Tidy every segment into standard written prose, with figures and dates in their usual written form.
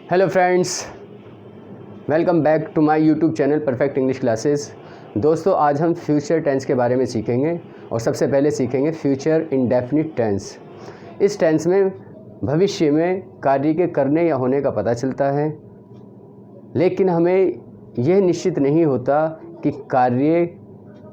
Hello friends, welcome back to my YouTube channel perfect English classes. दोस्तों, आज हम future tense के बारे में सीखेंगे और सबसे पहले सीखेंगे फ्यूचर इंडेफिनिट टेंस। इस टेंस में भविष्य में कार्य के करने या होने का पता चलता है, लेकिन हमें यह निश्चित नहीं होता कि कार्य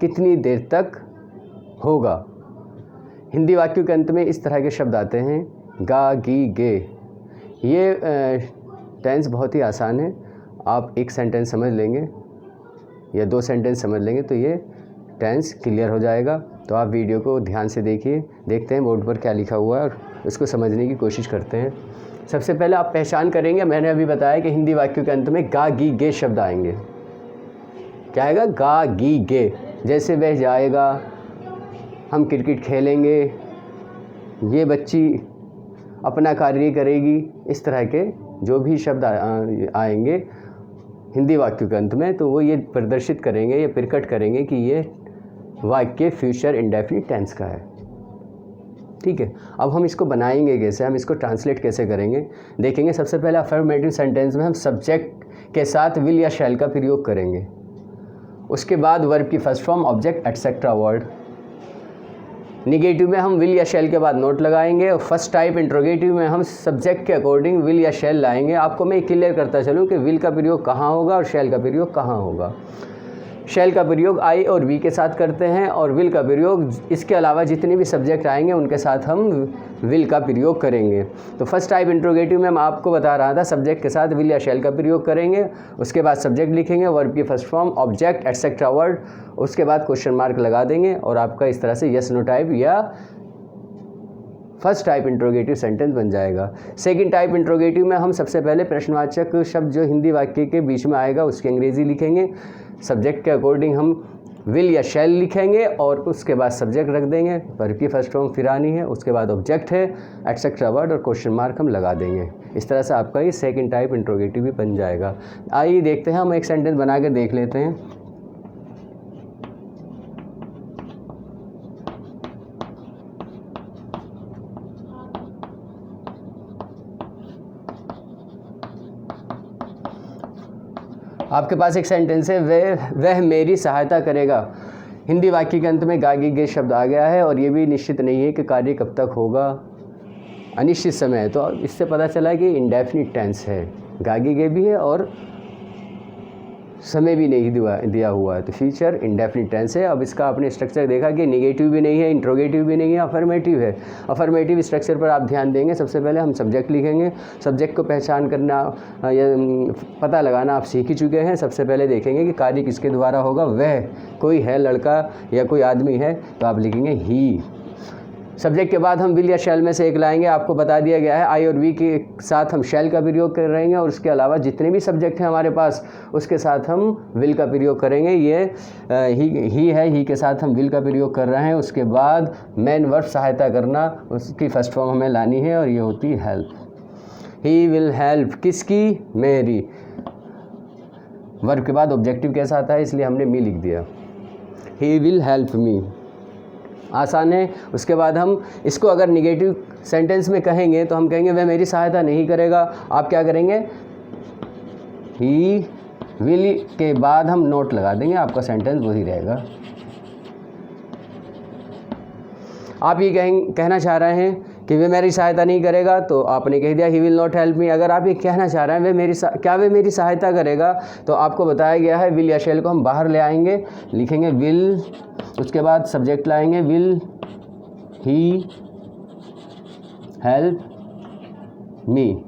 कितनी देर तक होगा। हिंदी वाक्यों के अंत में इस तरह के शब्द आते हैं गा, गी, गे। ये टेंस बहुत ही आसान है। आप एक सेंटेंस समझ लेंगे या दो सेंटेंस समझ लेंगे तो ये टेंस क्लियर हो जाएगा। तो आप वीडियो को ध्यान से देखते हैं बोर्ड पर क्या लिखा हुआ है और उसको समझने की कोशिश करते हैं। सबसे पहले आप पहचान करेंगे, मैंने अभी बताया कि हिंदी वाक्यों के अंत में गा, गी, गे शब्द आएंगे। क्या आएगा? गा, गी, गे। जैसे वह जाएगा, हम क्रिकेट खेलेंगे, ये बच्ची अपना कार्य करेगी। इस तरह के जो भी शब्द आएंगे हिंदी वाक्यों के अंत में, तो वो ये प्रदर्शित करेंगे, ये प्रकट करेंगे कि ये वाक्य फ्यूचर इंडेफिनिट टेंस का है। ठीक है, अब हम इसको बनाएंगे कैसे, हम इसको ट्रांसलेट कैसे करेंगे देखेंगे। सबसे पहले अफर्मेटिव सेंटेंस में हम सब्जेक्ट के साथ विल या शैल का प्रयोग करेंगे। उसके बाद वर्ब की first form, object, etcetera word. Negative में हम विल या शैल के बाद नोट लगाएंगे और फर्स्ट टाइप इंट्रोगेटिव में हम सब्जेक्ट के अकॉर्डिंग विल या शैल लाएंगे। आपको मैं क्लियर करता चलूँ कि विल का प्रयोग कहाँ होगा और शैल का प्रयोग कहाँ होगा। शैल का प्रयोग आई और वी के साथ करते हैं और विल का प्रयोग इसके अलावा जितने भी सब्जेक्ट आएंगे उनके साथ हम विल का प्रयोग करेंगे। तो फर्स्ट टाइप इंट्रोगेटिव में मैं आपको बता रहा था सब्जेक्ट के साथ विल या शैल का प्रयोग करेंगे। उसके बाद सब्जेक्ट लिखेंगे, वर्ब की first form, object, etcetera word. उसके बाद क्वेश्चन मार्क लगा देंगे और आपका इस तरह से यस नो टाइप या फर्स्ट टाइप इंट्रोगेटिव सेंटेंस बन जाएगा। सेकंड टाइप इंट्रोगेटिव में हम सबसे पहले प्रश्नवाचक शब्द जो हिंदी वाक्य के बीच में आएगा उसकी अंग्रेजी लिखेंगे। सब्जेक्ट के अकॉर्डिंग हम विल या शैल लिखेंगे और उसके बाद सब्जेक्ट रख देंगे। वर्ब की फर्स्ट फॉर्म फिर आनी है, उसके बाद ऑब्जेक्ट है, एटसेट्रा वर्ड और क्वेश्चन मार्क हम लगा देंगे। इस तरह से आपका ये सेकंड टाइप इंट्रोगेटिव भी बन जाएगा। आइए देखते हैं, हम एक सेंटेंस बना के देख लेते हैं। आपके पास एक सेंटेंस है, वह मेरी सहायता करेगा। हिंदी वाक्य के अंत में गा, गी, गे शब्द आ गया है और ये भी निश्चित नहीं है कि कार्य कब तक होगा, अनिश्चित समय है। तो इससे पता चला कि इंडेफिनिट टेंस है, गा, गी, गे भी है और समय भी नहीं दिया हुआ है, तो फ्यूचर इंडेफिनिट टेंस है। अब इसका आपने स्ट्रक्चर देखा कि निगेटिव भी नहीं है, इंट्रोगेटिव भी नहीं है, अफर्मेटिव है। अफर्मेटिव स्ट्रक्चर पर आप ध्यान देंगे। सबसे पहले हम सब्जेक्ट लिखेंगे। सब्जेक्ट को पहचान करना या पता लगाना आप सीख ही चुके हैं। सबसे पहले देखेंगे कि कार्य किसके द्वारा होगा। वह कोई है, लड़का या कोई आदमी है, तो आप लिखेंगे ही। सब्जेक्ट के बाद हम विल या शैल में से एक लाएंगे। आपको बता दिया गया है आई और वी के साथ हम शैल का प्रयोग कर रहेंगे और उसके अलावा जितने भी सब्जेक्ट हैं हमारे पास उसके साथ हम विल का प्रयोग करेंगे। ये ही है, ही के साथ हम विल का प्रयोग कर रहे हैं। उसके बाद मेन वर्ब सहायता करना, उसकी फर्स्ट फॉर्म हमें लानी है और ये होती है हेल्प। ही विल हेल्प, किसकी? मेरी। वर्ब के बाद ऑब्जेक्टिव कैसा आता है, इसलिए हमने मी लिख दिया। ही विल हेल्प मी, आसान है। उसके बाद हम इसको अगर निगेटिव सेंटेंस में कहेंगे तो हम कहेंगे वह मेरी सहायता नहीं करेगा। आप क्या करेंगे? ही विल के बाद हम नोट लगा देंगे, आपका सेंटेंस वही रहेगा। आप ये कहना चाह रहे हैं कि वह मेरी सहायता नहीं करेगा, तो आपने कह दिया he will not help me. अगर आप ये कहना चाह रहे हैं क्या वे मेरी सहायता करेगा, तो आपको बताया गया है विल या शैल को हम बाहर ले आएंगे, लिखेंगे विल, उसके बाद सब्जेक्ट लाएंगे, विल ही हेल्प मी।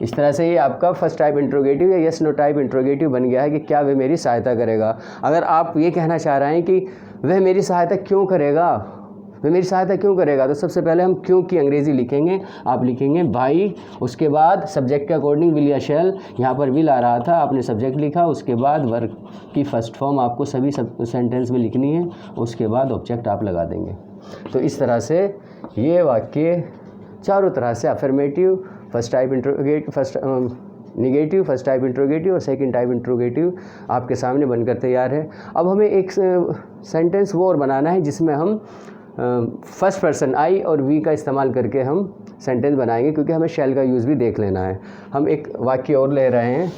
इस तरह से ये आपका फर्स्ट टाइप इंट्रोगेटिव या यस नो टाइप इंट्रोगेटिव बन गया है कि क्या वह मेरी सहायता करेगा। अगर आप ये कहना चाह रहे हैं कि वह मेरी सहायता क्यों करेगा, वह मेरी सहायता क्यों करेगा, तो सबसे पहले हम क्यों की अंग्रेजी लिखेंगे। आप लिखेंगे बाई, उसके बाद सब्जेक्ट के अकॉर्डिंग विल या शैल। यहाँ पर विल आ रहा था, आपने सब्जेक्ट लिखा, उसके बाद वर्ब की फर्स्ट फॉर्म आपको सभी सेंटेंस में लिखनी है, उसके बाद ऑब्जेक्ट आप लगा देंगे। तो इस तरह से ये वाक्य चारों तरह से affirmative, first type interrogative, first negative, first type interrogative और सेकंड टाइप इंट्रोगेटिव आपके सामने बनकर तैयार है। अब हमें एक सेंटेंस वो और बनाना है जिसमें हम फर्स्ट पर्सन आई और वी का इस्तेमाल करके हम सेंटेंस बनाएंगे, क्योंकि हमें शैल का यूज़ भी देख लेना है। हम एक वाक्य और ले रहे हैं।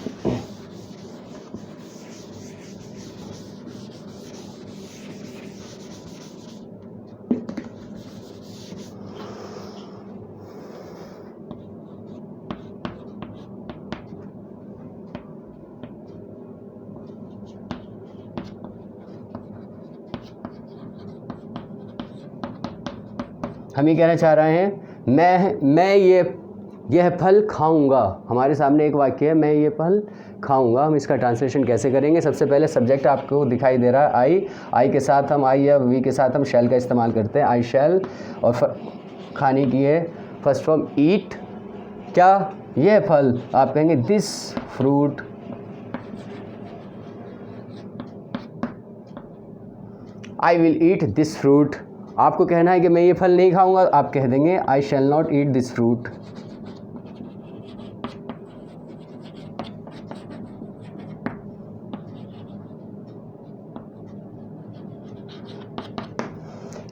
हम ये कहना चाह रहे हैं, मैं यह फल खाऊंगा। हमारे सामने एक वाक्य है, मैं ये फल खाऊंगा। हम इसका ट्रांसलेशन कैसे करेंगे? सबसे पहले सब्जेक्ट आपको दिखाई दे रहा है आई के साथ हम आई या वी के साथ हम शैल का इस्तेमाल करते हैं, आई शैल। और खाने की है फर्स्ट फॉर्म ईट। क्या? यह फल। आप कहेंगे this fruit. I will eat this fruit. आपको कहना है कि मैं ये फल नहीं खाऊंगा, आप कह देंगे I shall not eat this fruit.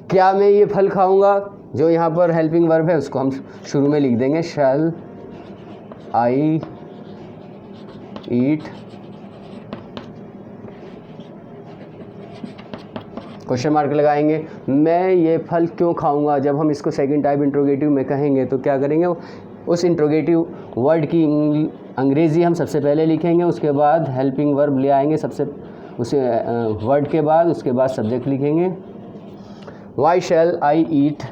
क्या मैं ये फल खाऊंगा? जो यहाँ पर हेल्पिंग वर्ब है उसको हम शुरू में लिख देंगे, शैल आई ईट। क्वेश्चन मार्क लगाएंगे। मैं ये फल क्यों खाऊंगा? जब हम इसको सेकंड टाइप इंट्रोगेटिव में कहेंगे तो क्या करेंगे? उस इंट्रोगेटिव वर्ड की अंग्रेज़ी हम सबसे पहले लिखेंगे, उसके बाद हेल्पिंग वर्ब ले आएंगे सबसे उस वर्ड के बाद, उसके बाद सब्जेक्ट लिखेंगे। वाई शैल आई ईट।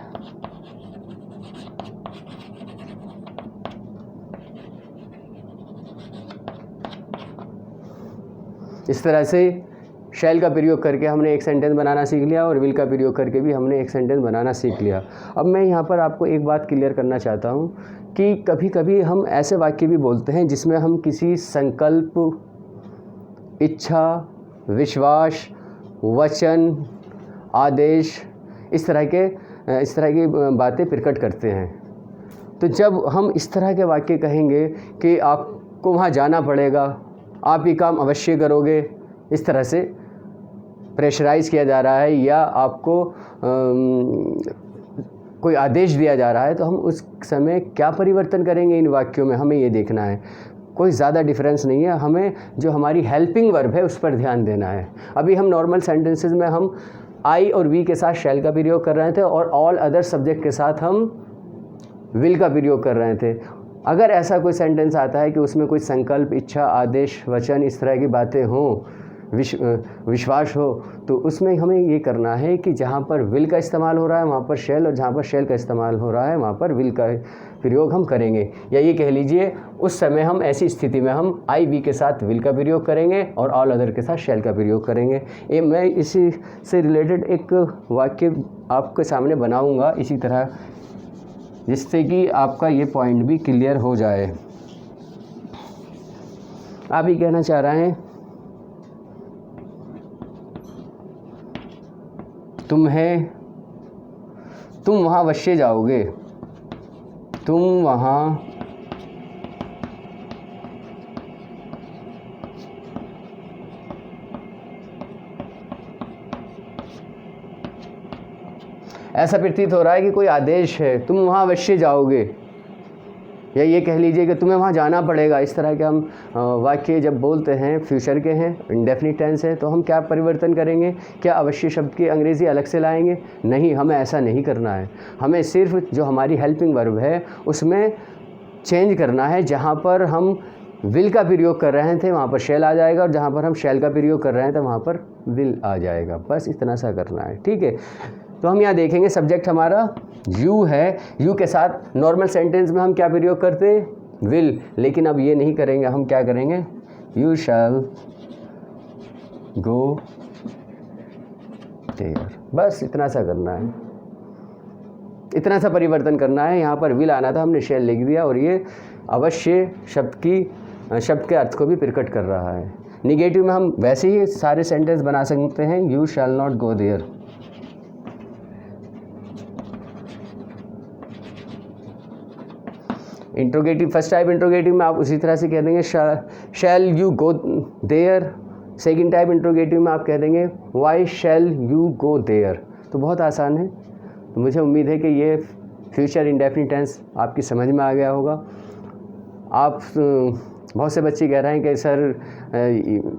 इस तरह से शैल का प्रयोग करके हमने एक सेंटेंस बनाना सीख लिया और विल का प्रयोग करके भी हमने एक सेंटेंस बनाना सीख लिया। अब मैं यहाँ पर आपको एक बात क्लियर करना चाहता हूँ कि कभी कभी हम ऐसे वाक्य भी बोलते हैं जिसमें हम किसी संकल्प, इच्छा, विश्वास, वचन, आदेश, इस तरह की बातें प्रकट करते हैं। तो जब हम इस तरह के वाक्य कहेंगे कि आपको वहाँ जाना पड़ेगा, आप ये काम अवश्य करोगे, इस तरह से प्रेशराइज़ किया जा रहा है या आपको कोई आदेश दिया जा रहा है, तो हम उस समय क्या परिवर्तन करेंगे इन वाक्यों में, हमें ये देखना है। कोई ज़्यादा डिफरेंस नहीं है, हमें जो हमारी हेल्पिंग वर्ब है उस पर ध्यान देना है। अभी हम नॉर्मल सेंटेंसेस में हम आई और वी के साथ शैल का प्रयोग कर रहे थे और ऑल अदर सब्जेक्ट के साथ हम विल का प्रयोग कर रहे थे। अगर ऐसा कोई सेंटेंस आता है कि उसमें कोई संकल्प, इच्छा, आदेश, वचन, इस तरह की बातें हों, विश्वास हो, तो उसमें हमें ये करना है कि जहाँ पर विल का इस्तेमाल हो रहा है वहाँ पर शैल, और जहाँ पर शैल का इस्तेमाल हो रहा है वहाँ पर विल का प्रयोग हम करेंगे। या ये कह लीजिए उस समय हम ऐसी स्थिति में हम आई वी के साथ विल का प्रयोग करेंगे और ऑल अदर के साथ शैल का प्रयोग करेंगे। मैं इसी से रिलेटेड एक वाक्य आपके सामने बनाऊँगा इसी तरह, जिससे कि आपका ये पॉइंट भी क्लियर हो जाए। आप ये कहना चाह रहे हैं, तुम वहाँ अवश्य जाओगे, तुम वहाँ ऐसा प्रतीत हो रहा है कि कोई आदेश है, तुम वहाँ अवश्य जाओगे, या ये कह लीजिए कि तुम्हें वहाँ जाना पड़ेगा। इस तरह के हम वाक्य जब बोलते हैं, फ्यूचर के हैं, इंडेफिनिट टेंस है, तो हम क्या परिवर्तन करेंगे? क्या अवश्य शब्द की अंग्रेज़ी अलग से लाएंगे? नहीं, हमें ऐसा नहीं करना है। हमें सिर्फ जो हमारी हेल्पिंग वर्ब है उसमें चेंज करना है। जहाँ पर हम विल का प्रयोग कर रहे थे वहाँ पर शैल आ जाएगा, और जहाँ पर हम शैल का प्रयोग कर रहे थे वहाँ पर विल आ जाएगा। बस इतना सा करना है, ठीक है। तो हम यहाँ देखेंगे सब्जेक्ट हमारा यू है, यू के साथ नॉर्मल सेंटेंस में हम क्या प्रयोग करते हैं? विल। लेकिन अब ये नहीं करेंगे, हम क्या करेंगे? You shall go there. बस इतना सा करना है, इतना सा परिवर्तन करना है। यहाँ पर विल आना था, हमने शैल लिख दिया, और ये अवश्य शब्द के अर्थ को भी प्रकट कर रहा है। निगेटिव में हम वैसे ही सारे सेंटेंस बना सकते हैं, you shall not go there. Interrogative, first type interrogative में आप उसी तरह से कह देंगे shall you go there. Second type interrogative में आप कह देंगे why shall you go there. तो बहुत आसान है, तो मुझे उम्मीद है कि ये फ्यूचर इंडेफिनिट टेंस आपकी समझ में आ गया होगा। आप बहुत से बच्चे कह रहे हैं कि सर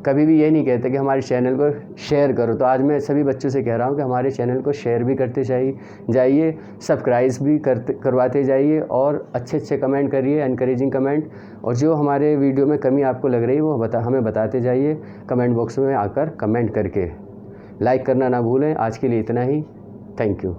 कभी भी ये नहीं कहते कि हमारे चैनल को शेयर करो, तो आज मैं सभी बच्चों से कह रहा हूँ कि हमारे चैनल को शेयर भी करते जाइए, सब्सक्राइब भी करवाते जाइए और अच्छे कमेंट करिए, एनकरेजिंग कमेंट। और जो हमारे वीडियो में कमी आपको लग रही है वो हमें बताते जाइए कमेंट बॉक्स में आकर कमेंट करके। लाइक करना ना भूलें। आज के लिए इतना ही। Thank you.